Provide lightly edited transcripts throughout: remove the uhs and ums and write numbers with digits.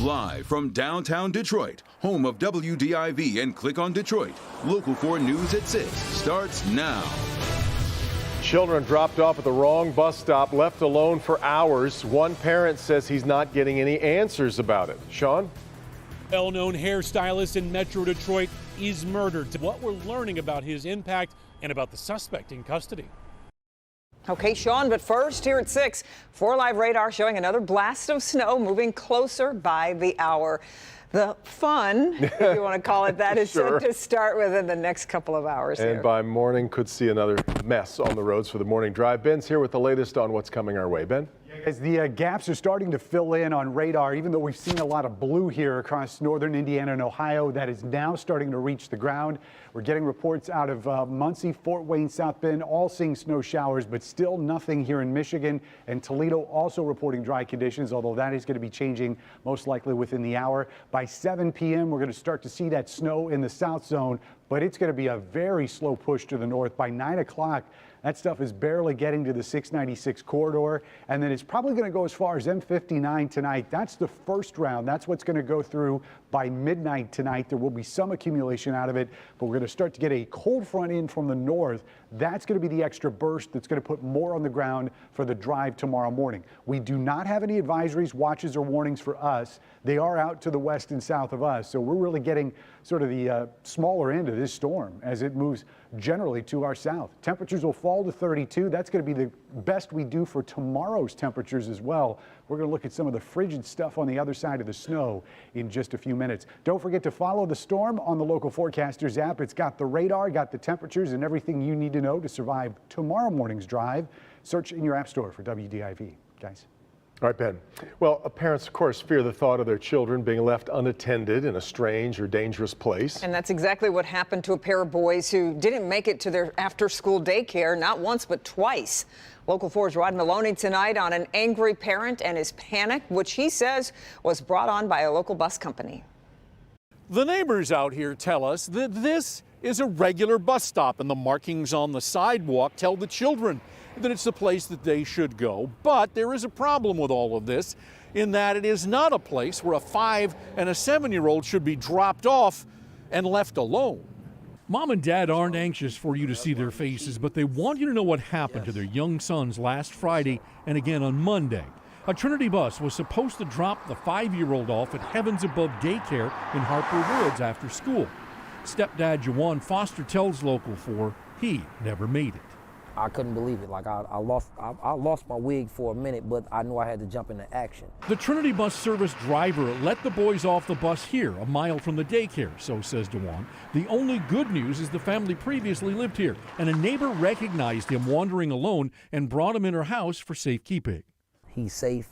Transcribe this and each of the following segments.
Live from downtown Detroit, home of WDIV and Click on Detroit, Local 4 News at 6 starts now. Children dropped off at the wrong bus stop, left alone for hours. One parent says he's not getting any answers about it. Sean? Well-known hairstylist in Metro Detroit is murdered. What we're learning about his impact and about the suspect in custody. Okay, Sean, but first, here at 6, 4 Live radar showing another blast of snow moving closer by the hour. The fun, if you want to call it that, is Sure. set to start within the next couple of hours. And by morning, could see another mess on the roads for the morning drive. Ben's here with the latest on what's coming our way. Ben? As the gaps are starting to fill in on radar, even though we've seen a lot of blue here across northern Indiana and Ohio, that is now starting to reach the ground. We're getting reports out of Muncie, Fort Wayne, South Bend, all seeing snow showers, but still nothing here in Michigan. And Toledo also reporting dry conditions, although that is going to be changing most likely within the hour. By 7 p.m., we're going to start to see that snow in the south zone, but it's going to be a very slow push to the north. By 9 o'clock, that stuff is barely getting to the 696 corridor, and then it's probably going to go as far as M59 tonight. That's the first round. That's what's going to go through by midnight tonight. There will be some accumulation out of it, but we're going to start to get a cold front in from the north. That's going to be the extra burst that's going to put more on the ground for the drive tomorrow morning. We do not have any advisories, watches, or warnings for us. They are out to the west and south of us, so we're really getting sort of the smaller end of this storm as it moves generally to our south. Temperatures will fall to 32. That's going to be the best we do for tomorrow's temperatures as well. We're going to look at some of the frigid stuff on the other side of the snow in just a few minutes. Don't forget to follow the storm on the Local Forecasters app. It's got the radar, got the temperatures, and everything you need to know to survive tomorrow morning's drive. Search in your app store for WDIV, guys. All right, Ben. Well, parents, of course, fear the thought of their children being left unattended in a strange or dangerous place. And that's exactly what happened to a pair of boys who didn't make it to their after-school daycare, not once but twice. Local 4's Rod Maloney tonight on an angry parent and his panic, which he says was brought on by a local bus company. The neighbors out here tell us that this is a regular bus stop, and the markings on the sidewalk tell the children that it's the place that they should go. But there is a problem with all of this in that it is not a place where a 5- and 7-year-old should be dropped off and left alone. Mom and Dad aren't anxious for you to see their faces, but they want you to know what happened to their young sons last Friday and again on Monday. A Trinity bus was supposed to drop the 5-year-old off at Heavens Above Daycare in Harper Woods after school. Stepdad Jawan Foster tells Local 4 he never made it. I couldn't believe it. Like I lost my wig for a minute, but I knew I had to jump into action. The Trinity bus service driver let the boys off the bus here, a mile from the daycare, so says DeJuan. The only good news is the family previously lived here, and a neighbor recognized him wandering alone and brought him in her house for safekeeping. He's safe.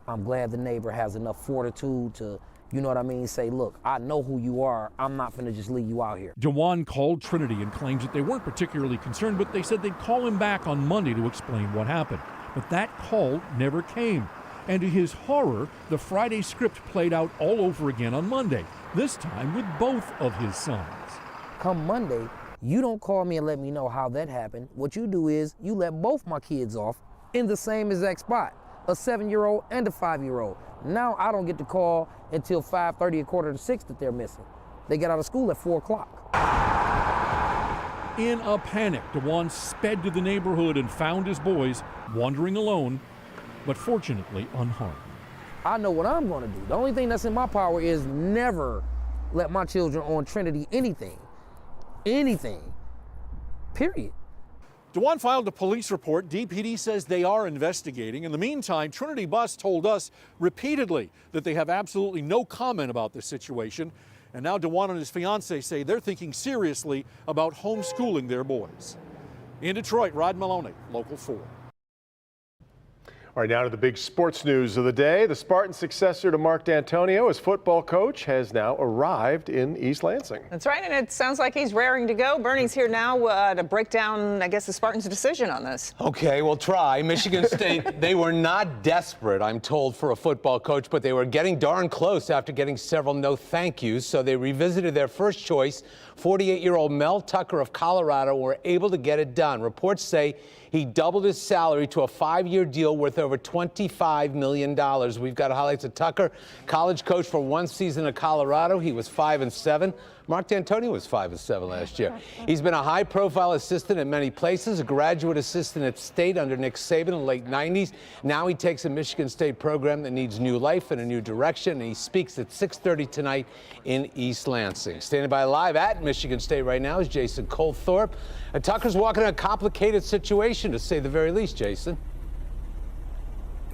I'm glad the neighbor has enough fortitude to, you know what I mean, say, look, I know who you are. I'm not going to just leave you out here. DeJuan called Trinity and claims that they weren't particularly concerned, but they said they'd call him back on Monday to explain what happened. But that call never came. And to his horror, the Friday script played out all over again on Monday, this time with both of his sons. Come Monday, you don't call me and let me know how that happened. What you do is you let both my kids off in the same exact spot, a 7-year-old and a 5-year-old. Now I don't get to call until 5:30 or 5:45 that they're missing. They get out of school at 4 o'clock. In a panic, DeJuan sped to the neighborhood and found his boys wandering alone, but fortunately unharmed. I know what I'm going to do. The only thing that's in my power is never let my children on Trinity anything, period. DeJuan filed a police report. DPD says they are investigating. In the meantime, Trinity Bus told us repeatedly that they have absolutely no comment about this situation. And now DeJuan and his fiancée say they're thinking seriously about homeschooling their boys. In Detroit, Rod Maloney, Local 4. All right, now to the big sports news of the day. The Spartan successor to Mark D'Antonio as football coach has now arrived in East Lansing. That's right, and it sounds like he's raring to go. Bernie's here now to break down, I guess, the Spartans' decision on this. Okay, we'll try. Michigan State, they were not desperate, I'm told, for a football coach, but they were getting darn close after getting several no thank yous, so they revisited their first choice. 48-year-old Mel Tucker of Colorado were able to get it done. Reports say he doubled his salary to a 5-year deal worth over over $25 million. We've got highlights of Tucker, college coach for one season at Colorado. He was 5-7. Mark D'Antonio was 5-7 last year. He's been a high-profile assistant at many places, a graduate assistant at State under Nick Saban in the late 90s. Now he takes a Michigan State program that needs new life and a new direction, and he speaks at 6:30 tonight in East Lansing. Standing by live at Michigan State right now is Jason Colthorpe. And Tucker's walking in a complicated situation, to say the very least, Jason.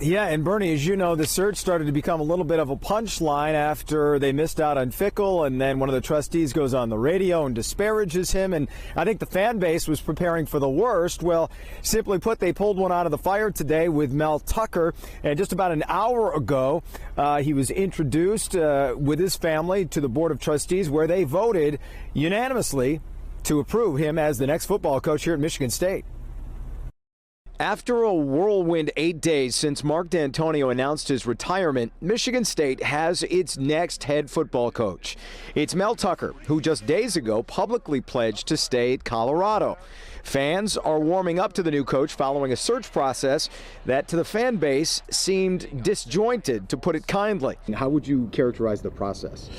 Yeah, and Bernie, as you know, the search started to become a little bit of a punchline after they missed out on Fickell, and then one of the trustees goes on the radio and disparages him, and I think the fan base was preparing for the worst. Well, simply put, they pulled one out of the fire today with Mel Tucker, and just about an hour ago, he was introduced with his family to the Board of Trustees, where they voted unanimously to approve him as the next football coach here at Michigan State. After a whirlwind 8 days since Mark D'Antonio announced his retirement, Michigan State has its next head football coach. It's Mel Tucker, who just days ago publicly pledged to stay at Colorado. Fans are warming up to the new coach following a search process that to the fan base seemed disjointed, to put it kindly. How would you characterize the process?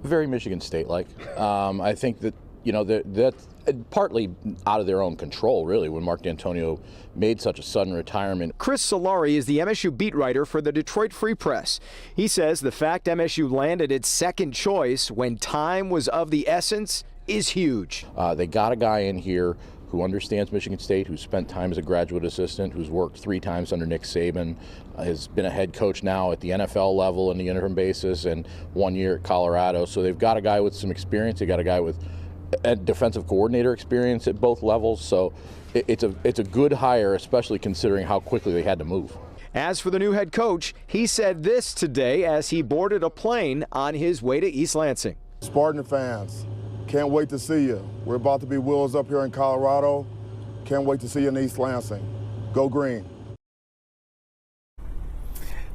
Very Michigan State-like. I think that, you know, that's partly out of their own control, really, when Mark D'Antonio made such a sudden retirement. Chris Solari is the MSU beat writer for the Detroit Free Press. He says the fact MSU landed its second choice when time was of the essence is huge. They got a guy in here who understands Michigan State, who's spent time as a graduate assistant, who's worked 3 times under Nick Saban, has been a head coach now at the NFL level on the interim basis, and 1 year at Colorado. So they've got a guy with some experience. They got a guy with defensive coordinator experience at both levels, so it's a good hire, especially considering how quickly they had to move. As for the new head coach, he said this today as he boarded a plane on his way to East Lansing. Spartan fans, can't wait to see you. We're about to be wheels up here in Colorado. Can't wait to see you in East Lansing. Go Green.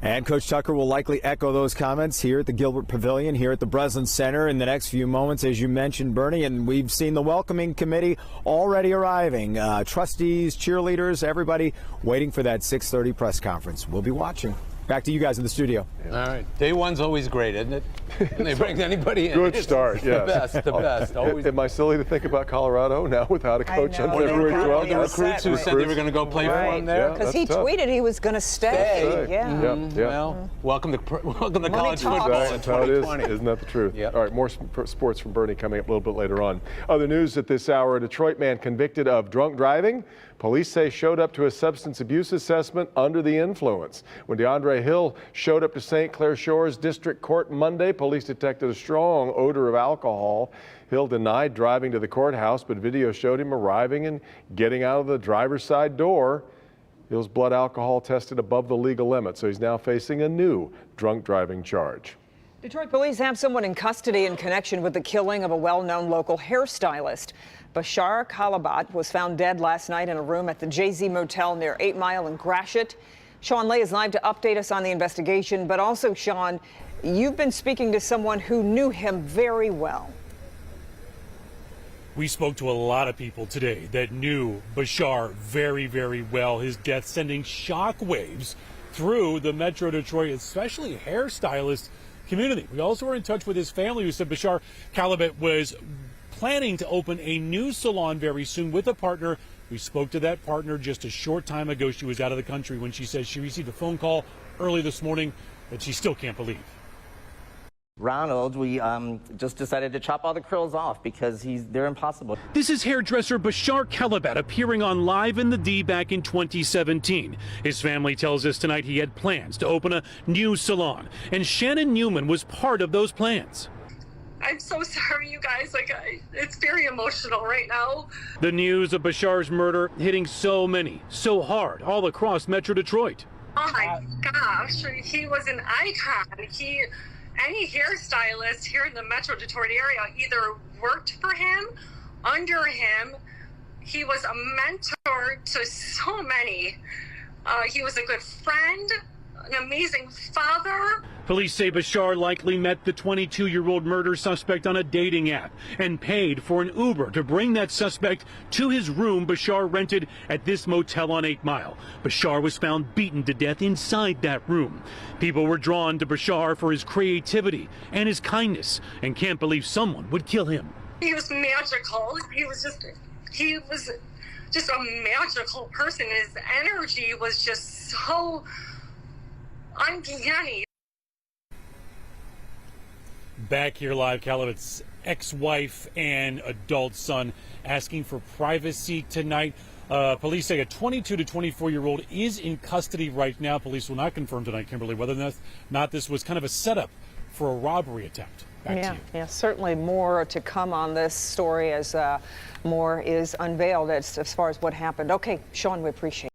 And Coach Tucker will likely echo those comments here at the Gilbert Pavilion, here at the Breslin Center in the next few moments, as you mentioned, Bernie. And we've seen the welcoming committee already arriving. Trustees, cheerleaders, everybody waiting for that 6:30 press conference. We'll be watching. Back to you guys in the studio. All right. Day one's always great, isn't it? And they bring anybody in. Good start, yes. The best. Always. Am I silly to think about Colorado now without a coach on February 12th? The recruits who said they were going to go play for him there. Because he tweeted he was going to stay. Yeah. Well, welcome to college football in That's how it 2020. is. Isn't that the truth? Yep. All right, more sports from Bernie coming up a little bit later on. Other news at this hour, a Detroit man convicted of drunk driving. Police say showed up to a substance abuse assessment under the influence. When DeAndre Hill showed up to St. Clair Shores District Court Monday, police detected a strong odor of alcohol. Hill denied driving to the courthouse, but video showed him arriving and getting out of the driver's side door. Hill's blood alcohol tested above the legal limit, so he's now facing a new drunk driving charge. Detroit police have someone in custody in connection with the killing of a well-known local hairstylist. Bashar Kalabat was found dead last night in a room at the JZ Motel near 8 Mile and Gratiot. Sean Lay is live to update us on the investigation, but also, Sean, you've been speaking to someone who knew him very well. We spoke to a lot of people today that knew Bashar very, very well. His death sending shockwaves through the Metro Detroit, especially hairstylist community. We also were in touch with his family, who said Bashar Kalabat was planning to open a new salon very soon with a partner. We spoke to that partner just a short time ago. She was out of the country when she says she received a phone call early this morning that she still can't believe. Ronald, we just decided to chop all the curls off because they're impossible. This is hairdresser Bashar Kalabat appearing on Live in the D back in 2017. His family tells us tonight he had plans to open a new salon, and Shannon Newman was part of those plans. I'm so sorry, you guys. It's very emotional right now. The news of Bashar's murder hitting so many, so hard, all across Metro Detroit. Oh my gosh, he was an icon. Any hairstylist here in the Metro Detroit area either worked for him, under him. He was a mentor to so many. He was a good friend, an amazing father. Police say Bashar likely met the 22-year-old murder suspect on a dating app and paid for an Uber to bring that suspect to his room Bashar rented at this motel on 8 Mile. Bashar was found beaten to death inside that room. People were drawn to Bashar for his creativity and his kindness and can't believe someone would kill him. He was magical. He was just a magical person. His energy was just so uncanny. Back here live, Calavet's ex-wife and adult son asking for privacy tonight. Police say a 22 to 24-year-old is in custody right now. Police will not confirm tonight, Kimberly, whether or not this was kind of a setup for a robbery attempt. Back to you. Yeah, certainly more to come on this story as more is unveiled as far as what happened. Okay, Sean, we appreciate it.